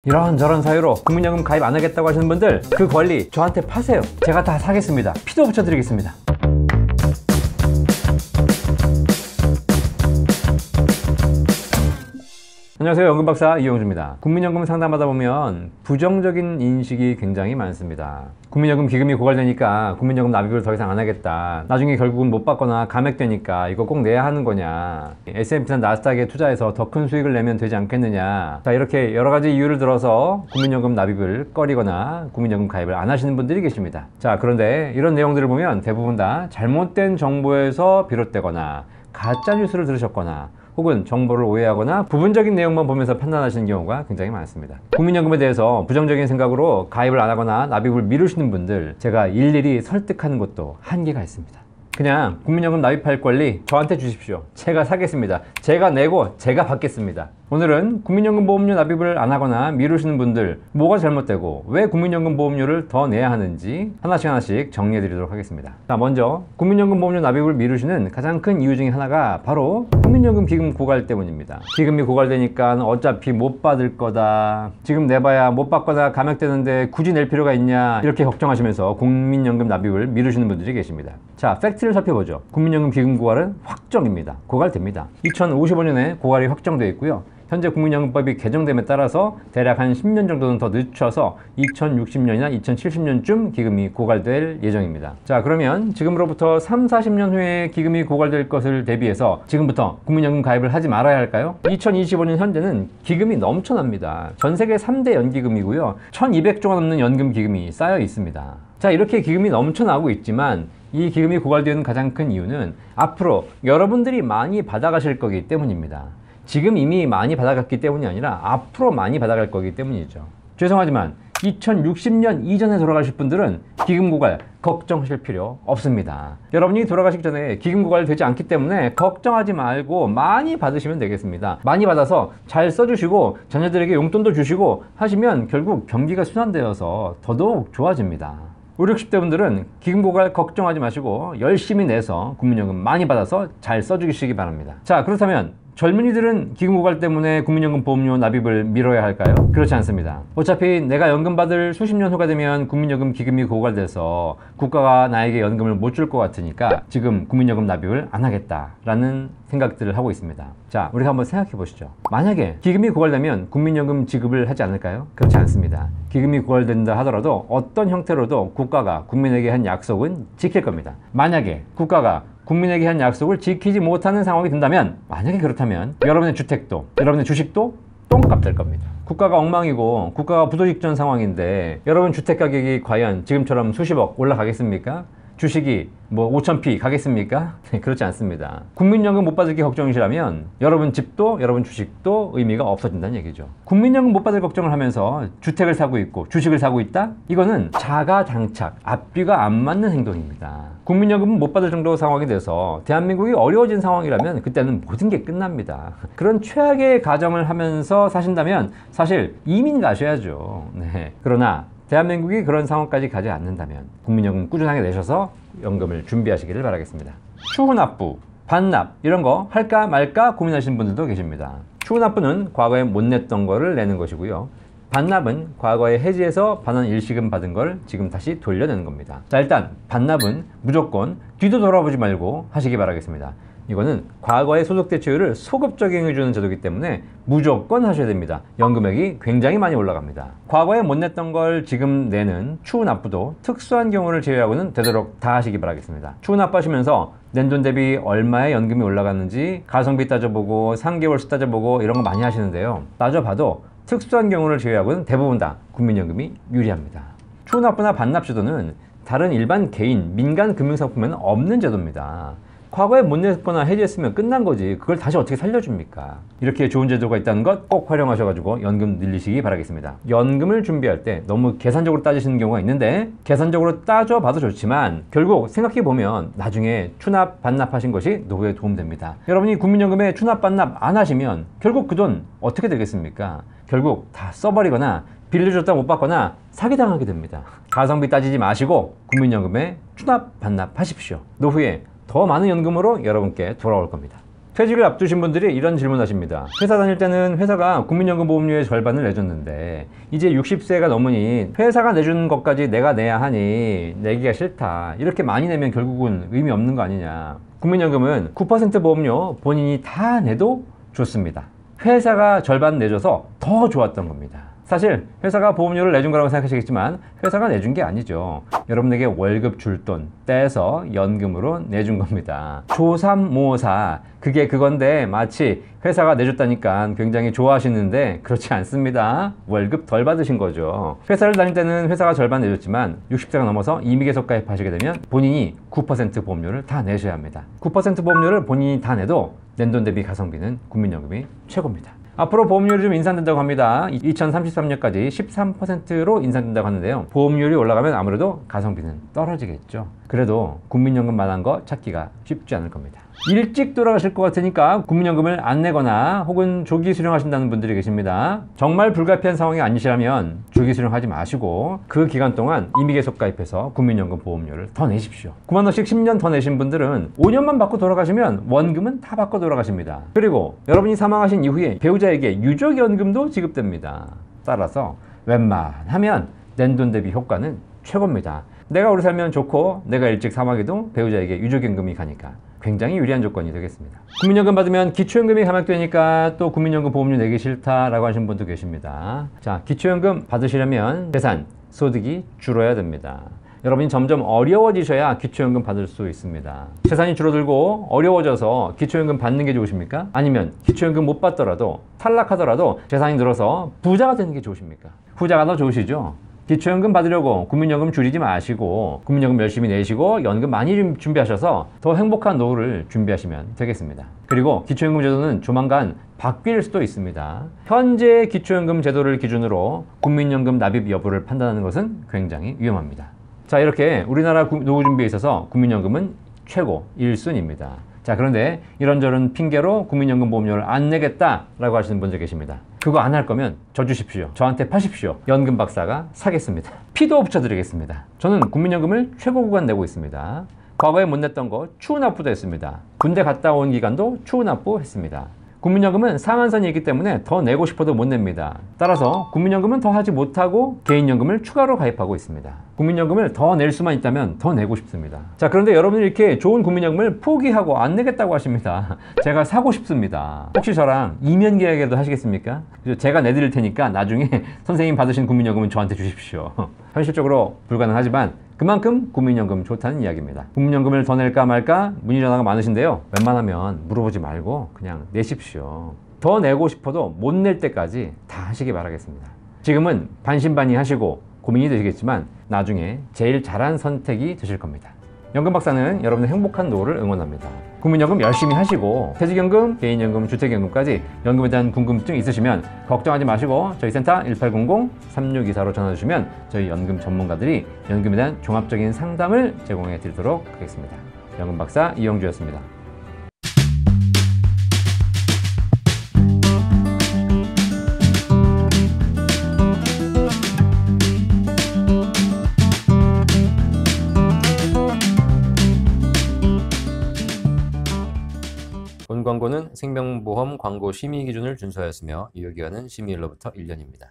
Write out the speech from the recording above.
이런저런 사유로 국민연금 가입 안 하겠다고 하시는 분들, 그 권리 저한테 파세요. 제가 다 사겠습니다. 피도 붙여드리겠습니다. 안녕하세요. 연금박사 이영주입니다. 국민연금 상담하다 보면 부정적인 인식이 굉장히 많습니다. 국민연금 기금이 고갈되니까 국민연금 납입을 더 이상 안 하겠다. 나중에 결국은 못 받거나 감액되니까 이거 꼭 내야 하는 거냐. S&P나 나스닥에 투자해서 더 큰 수익을 내면 되지 않겠느냐. 자, 이렇게 여러 가지 이유를 들어서 국민연금 납입을 꺼리거나 국민연금 가입을 안 하시는 분들이 계십니다. 자, 그런데 이런 내용들을 보면 대부분 다 잘못된 정보에서 비롯되거나 가짜 뉴스를 들으셨거나 혹은 정보를 오해하거나 부분적인 내용만 보면서 판단하시는 경우가 굉장히 많습니다. 국민연금에 대해서 부정적인 생각으로 가입을 안 하거나 납입을 미루시는 분들, 제가 일일이 설득하는 것도 한계가 있습니다. 그냥 국민연금 납입할 권리 저한테 주십시오. 제가 사겠습니다. 제가 내고 제가 받겠습니다. 오늘은 국민연금 보험료 납입을 안 하거나 미루시는 분들, 뭐가 잘못되고 왜 국민연금 보험료를 더 내야 하는지 하나씩 정리해 드리도록 하겠습니다. 자, 먼저 국민연금 보험료 납입을 미루시는 가장 큰 이유 중에 하나가 바로 국민연금 기금 고갈 때문입니다. 기금이 고갈되니까 어차피 못 받을 거다, 지금 내봐야 못 받거나 감액되는데 굳이 낼 필요가 있냐, 이렇게 걱정하시면서 국민연금 납입을 미루시는 분들이 계십니다. 자, 팩트를 살펴보죠. 국민연금 기금 고갈은 확정입니다. 고갈됩니다. 2055년에 고갈이 확정되어 있고요. 현재 국민연금법이 개정됨에 따라서 대략 한 10년 정도는 더 늦춰서 2060년이나 2070년쯤 기금이 고갈될 예정입니다. 자, 그러면 지금으로부터 3, 40년 후에 기금이 고갈될 것을 대비해서 지금부터 국민연금 가입을 하지 말아야 할까요? 2025년 현재는 기금이 넘쳐납니다. 전 세계 3대 연기금이고요. 1200조가 넘는 연금 기금이 쌓여 있습니다. 자, 이렇게 기금이 넘쳐나고 있지만 이 기금이 고갈되는 가장 큰 이유는 앞으로 여러분들이 많이 받아가실 거기 때문입니다. 지금 이미 많이 받아갔기 때문이 아니라 앞으로 많이 받아갈 거기 때문이죠. 죄송하지만 2060년 이전에 돌아가실 분들은 기금 고갈 걱정하실 필요 없습니다. 여러분이 돌아가시기 전에 기금 고갈 되지 않기 때문에 걱정하지 말고 많이 받으시면 되겠습니다. 많이 받아서 잘 써주시고 자녀들에게 용돈도 주시고 하시면 결국 경기가 순환되어서 더더욱 좋아집니다. 5, 60대 분들은 기금 고갈 걱정하지 마시고 열심히 내서 국민연금 많이 받아서 잘 써주시기 바랍니다. 자, 그렇다면 젊은이들은 기금 고갈 때문에 국민연금 보험료 납입을 미뤄야 할까요? 그렇지 않습니다. 어차피 내가 연금 받을 수십 년 후가 되면 국민연금 기금이 고갈돼서 국가가 나에게 연금을 못 줄 것 같으니까 지금 국민연금 납입을 안 하겠다라는 생각들을 하고 있습니다. 자, 우리가 한번 생각해 보시죠. 만약에 기금이 고갈되면 국민연금 지급을 하지 않을까요? 그렇지 않습니다. 기금이 고갈된다 하더라도 어떤 형태로도 국가가 국민에게 한 약속은 지킬 겁니다. 만약에 국가가 국민에게 한 약속을 지키지 못하는 상황이 된다면, 만약에 그렇다면 여러분의 주택도, 여러분의 주식도 똥값 될 겁니다. 국가가 엉망이고 국가가 부도직전 상황인데 여러분 주택 가격이 과연 지금처럼 수십억 올라가겠습니까? 주식이 뭐 5,000p 가겠습니까? 그렇지 않습니다. 국민연금 못 받을 게 걱정이시라면 여러분 집도 여러분 주식도 의미가 없어진다는 얘기죠. 국민연금 못 받을 걱정을 하면서 주택을 사고 있고 주식을 사고 있다? 이거는 자가당착, 앞뒤가 안 맞는 행동입니다. 국민연금 못 받을 정도 상황이 돼서 대한민국이 어려워진 상황이라면 그때는 모든 게 끝납니다. 그런 최악의 가정을 하면서 사신다면 사실 이민 가셔야죠. 네. 그러나 대한민국이 그런 상황까지 가지 않는다면 국민연금 꾸준하게 내셔서 연금을 준비하시기를 바라겠습니다. 추후납부, 반납 이런 거 할까 말까 고민하시는 분들도 계십니다. 추후납부는 과거에 못 냈던 거를 내는 것이고요. 반납은 과거에 해지해서 반환 일시금 받은 걸 지금 다시 돌려내는 겁니다. 자, 일단 반납은 무조건 뒤도 돌아보지 말고 하시기 바라겠습니다. 이거는 과거의 소득 대체율을 소급 적용해주는 제도이기 때문에 무조건 하셔야 됩니다. 연금액이 굉장히 많이 올라갑니다. 과거에 못 냈던 걸 지금 내는 추후납부도 특수한 경우를 제외하고는 되도록 다 하시기 바라겠습니다. 추후납부하시면서 낸 돈 대비 얼마의 연금이 올라갔는지 가성비 따져보고 3개월씩 따져보고 이런 거 많이 하시는데요. 따져봐도 특수한 경우를 제외하고는 대부분 다 국민연금이 유리합니다. 추후납부나 반납 제도는 다른 일반 개인, 민간 금융상품에는 없는 제도입니다. 과거에 못 냈거나 해지했으면 끝난 거지 그걸 다시 어떻게 살려줍니까? 이렇게 좋은 제도가 있다는 것 꼭 활용하셔가지고 연금 늘리시기 바라겠습니다. 연금을 준비할 때 너무 계산적으로 따지시는 경우가 있는데 계산적으로 따져봐도 좋지만 결국 생각해보면 나중에 추납, 반납하신 것이 노후에 도움됩니다. 여러분이 국민연금에 추납, 반납 안 하시면 결국 그 돈 어떻게 되겠습니까? 결국 다 써버리거나 빌려줬다 못 받거나 사기당하게 됩니다. 가성비 따지지 마시고 국민연금에 추납, 반납하십시오. 노후에 더 많은 연금으로 여러분께 돌아올 겁니다. 퇴직을 앞두신 분들이 이런 질문하십니다. 회사 다닐 때는 회사가 국민연금보험료의 절반을 내줬는데 이제 60세가 넘으니 회사가 내주는 것까지 내가 내야 하니 내기가 싫다. 이렇게 많이 내면 결국은 의미 없는 거 아니냐. 국민연금은 9% 보험료 본인이 다 내도 좋습니다. 회사가 절반 내줘서 더 좋았던 겁니다. 사실 회사가 보험료를 내준 거라고 생각하시겠지만 회사가 내준 게 아니죠. 여러분에게 월급 줄 돈 떼서 연금으로 내준 겁니다. 조삼모사, 그게 그건데 마치 회사가 내줬다니까 굉장히 좋아하시는데 그렇지 않습니다. 월급 덜 받으신 거죠. 회사를 다닐 때는 회사가 절반 내줬지만 60세가 넘어서 임의계속 가입하시게 되면 본인이 9% 보험료를 다 내셔야 합니다. 9% 보험료를 본인이 다 내도 낸돈 대비 가성비는 국민연금이 최고입니다. 앞으로 보험료율이 좀 인상된다고 합니다. 2033년까지 13%로 인상된다고 하는데요. 보험료율이 올라가면 아무래도 가성비는 떨어지겠죠. 그래도 국민연금만한 거 찾기가 쉽지 않을 겁니다. 일찍 돌아가실 것 같으니까 국민연금을 안 내거나 혹은 조기 수령하신다는 분들이 계십니다. 정말 불가피한 상황이 아니시라면 조기 수령하지 마시고 그 기간 동안 임의계속 가입해서 국민연금 보험료를 더 내십시오. 9만 원씩 10년 더 내신 분들은 5년만 받고 돌아가시면 원금은 다 받고 돌아가십니다. 그리고 여러분이 사망하신 이후에 배우자에게 유족연금도 지급됩니다. 따라서 웬만하면 낸돈 대비 효과는 최고입니다. 내가 오래 살면 좋고 내가 일찍 사망해도 배우자에게 유족연금이 가니까 굉장히 유리한 조건이 되겠습니다. 국민연금 받으면 기초연금이 감액되니까 또 국민연금 보험료 내기 싫다라고 하시는 분도 계십니다. 자, 기초연금 받으시려면 재산, 소득이 줄어야 됩니다. 여러분이 점점 어려워지셔야 기초연금 받을 수 있습니다. 재산이 줄어들고 어려워져서 기초연금 받는 게 좋으십니까? 아니면 기초연금 못 받더라도 탈락하더라도 재산이 늘어서 부자가 되는 게 좋으십니까? 후자가 더 좋으시죠? 기초연금 받으려고 국민연금 줄이지 마시고 국민연금 열심히 내시고 연금 많이 준비하셔서 더 행복한 노후를 준비하시면 되겠습니다. 그리고 기초연금 제도는 조만간 바뀔 수도 있습니다. 현재 기초연금 제도를 기준으로 국민연금 납입 여부를 판단하는 것은 굉장히 위험합니다. 자, 이렇게 우리나라 노후 준비에 있어서 국민연금은 최고 1순위입니다. 자, 그런데 이런저런 핑계로 국민연금 보험료를 안 내겠다라고 하시는 분들 계십니다. 그거 안 할 거면 저 주십시오. 저한테 파십시오. 연금 박사가 사겠습니다. 피도 붙여드리겠습니다. 저는 국민연금을 최고 구간 내고 있습니다. 과거에 못 냈던 거 추후 납부도 했습니다. 군대 갔다 온 기간도 추후 납부했습니다. 국민연금은 상한선이 있기 때문에 더 내고 싶어도 못 냅니다. 따라서 국민연금은 더 하지 못하고 개인연금을 추가로 가입하고 있습니다. 국민연금을 더 낼 수만 있다면 더 내고 싶습니다. 자, 그런데 여러분이 이렇게 좋은 국민연금을 포기하고 안 내겠다고 하십니다. 제가 사고 싶습니다. 혹시 저랑 이면 계약이라도 하시겠습니까? 제가 내드릴 테니까 나중에 선생님 받으신 국민연금은 저한테 주십시오. 현실적으로 불가능하지만 그만큼 국민연금 좋다는 이야기입니다. 국민연금을 더 낼까 말까 문의 전화가 많으신데요. 웬만하면 물어보지 말고 그냥 내십시오. 더 내고 싶어도 못 낼 때까지 다 하시기 바라겠습니다. 지금은 반신반의하시고 고민이 되시겠지만 나중에 제일 잘한 선택이 되실 겁니다. 연금 박사는 여러분의 행복한 노후를 응원합니다. 국민연금 열심히 하시고 퇴직연금, 개인연금, 주택연금까지 연금에 대한 궁금증 있으시면 걱정하지 마시고 저희 센터 1800-3624로 전화 주시면 저희 연금 전문가들이 연금에 대한 종합적인 상담을 제공해 드리도록 하겠습니다. 연금 박사 이영주였습니다. 본 광고는 생명보험 광고 심의 기준을 준수하였으며 유효기간은 심의일로부터 1년입니다.